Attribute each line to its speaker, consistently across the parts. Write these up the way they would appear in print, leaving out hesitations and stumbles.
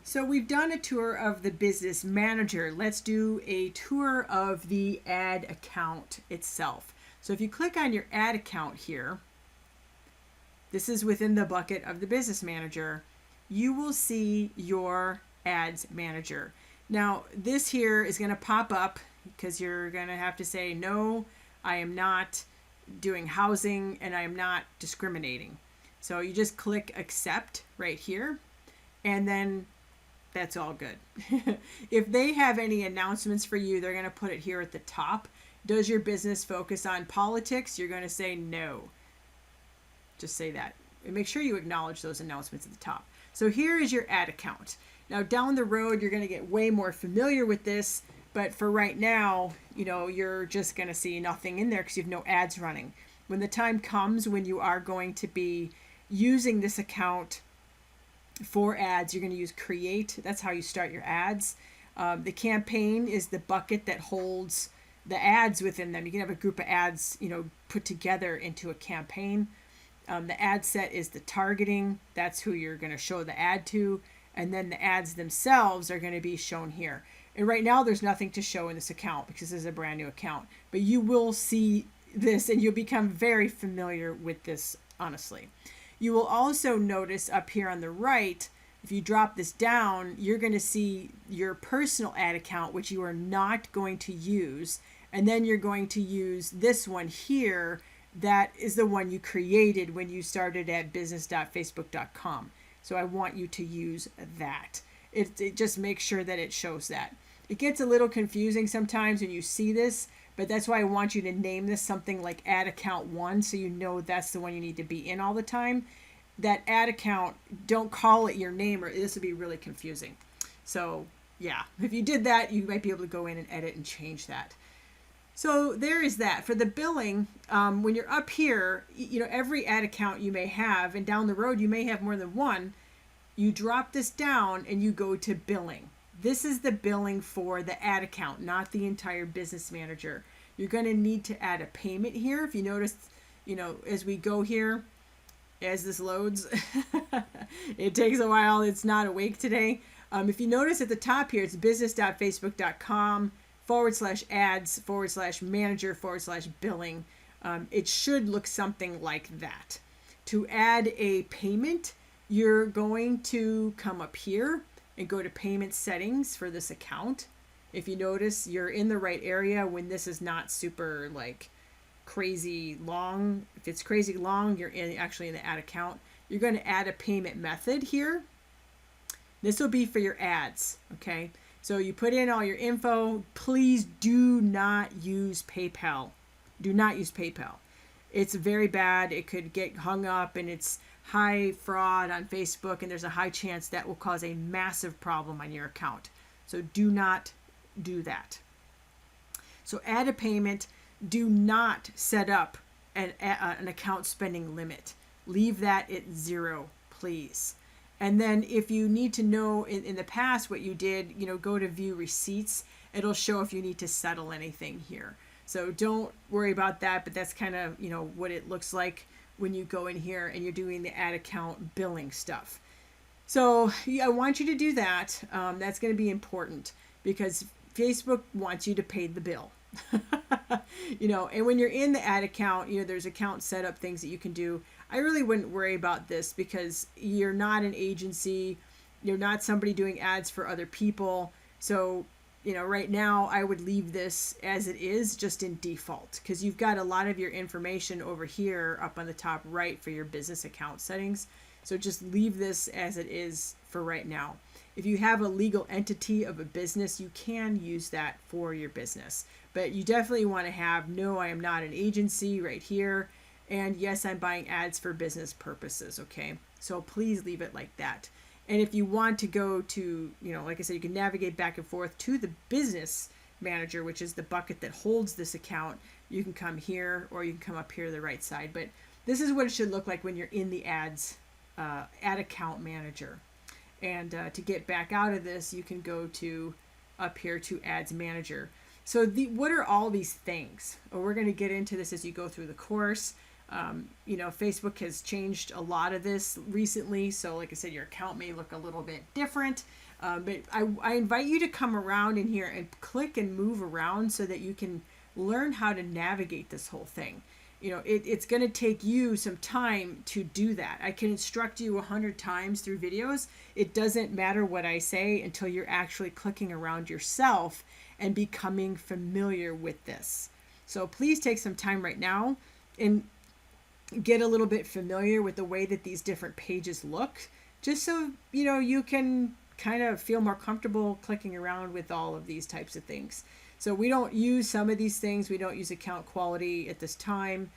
Speaker 1: So we've done a tour of the business manager. Let's do a tour of the ad account itself. So if you click on your ad account here, this is within the bucket of the business manager, you will see your ads manager. Now this here is going to pop up because you're going to have to say, no, I am not doing housing and I am not discriminating. So you just click accept right here, and then that's all good. If they have any announcements for you, they're going to put it here at the top. Does your business focus on politics? You're going to say no. Just say that. And make sure you acknowledge those announcements at the top. So here is your ad account. Now down the road, you're going to get way more familiar with this. But for right now, you're just going to see nothing in there because you have no ads running. When the time comes when you are going to be using this account for ads, you're going to use create. That's how you start your ads. The campaign is the bucket that holds the ads within them. You can have a group of ads, put together into a campaign. The ad set is the targeting. That's who you're going to show the ad to. And then the ads themselves are going to be shown here. And right now there's nothing to show in this account because this is a brand new account. But you will see this and you'll become very familiar with this, honestly. You will also notice up here on the right, if you drop this down, you're going to see your personal ad account, which you are not going to use. And then you're going to use this one here. That is the one you created when you started at business.facebook.com. So I want you to use that. It just makes sure that it shows that. It gets a little confusing sometimes when you see this, but that's why I want you to name this something like ad account 1, so you know that's the one you need to be in all the time. That ad account, don't call it your name or this would be really confusing. So yeah, if you did that, you might be able to go in and edit and change that. So there is that. For the billing, when you're up here, every ad account you may have, and down the road you may have more than one, you drop this down and you go to billing. This is the billing for the ad account, not the entire business manager. You're going to need to add a payment here. If you notice, as we go here, as this loads, it takes a while. It's not awake today. If you notice at the top here, it's business.facebook.com/ads/manager/billing. It should look something like that. To add a payment, you're going to come up here and go to payment settings for this account. If you notice, you're in the right area when this is not super crazy long. If it's crazy long, you're actually in the ad account. You're going to add a payment method here. This will be for your ads, okay? So you put in all your info. Please do not use PayPal. Do not use PayPal. It's very bad. It could get hung up and it's high fraud on Facebook, and there's a high chance that will cause a massive problem on your account. So do not do that. So add a payment. Do not set up an account spending limit. Leave that at 0, please. And then if you need to know in the past what you did, go to view receipts. It'll show if you need to settle anything here. So don't worry about that, but that's kind of, what it looks like when you go in here and you're doing the ad account billing stuff. So I want you to do that. That's going to be important because Facebook wants you to pay the bill. And when you're in the ad account, there's account setup things that you can do. I really wouldn't worry about this because you're not an agency. You're not somebody doing ads for other people. So, right now I would leave this as it is, just in default, because you've got a lot of your information over here up on the top right for your business account settings. So just leave this as it is for right now. If you have a legal entity of a business, you can use that for your business. But you definitely want to have, no, I am not an agency right here. And yes, I'm buying ads for business purposes, okay? So please leave it like that. And if you want to go to, like I said, you can navigate back and forth to the business manager, which is the bucket that holds this account. You can come here or you can come up here to the right side. But this is what it should look like when you're in the ad account manager. And to get back out of this, you can go to up here to ads manager. So what are all these things? Well, we're going to get into this as you go through the course. Facebook has changed a lot of this recently. So like I said, your account may look a little bit different. But I invite you to come around in here and click and move around so that you can learn how to navigate this whole thing. It's going to take you some time to do that. I can instruct you 100 times through videos. It doesn't matter what I say until you're actually clicking around yourself and becoming familiar with this. So please take some time right now and get a little bit familiar with the way that these different pages look, just so you can kind of feel more comfortable clicking around with all of these types of things. So we don't use some of these things. We don't use account quality at this time.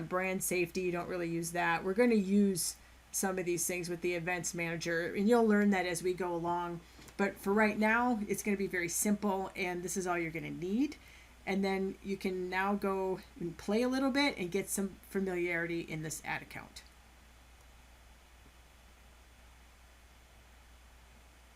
Speaker 1: Brand safety, don't really use that. We're going to use some of these things with the events manager, and you'll learn that as we go along. But for right now, it's going to be very simple, and this is all you're going to need. And then you can now go and play a little bit and get some familiarity in this ad account.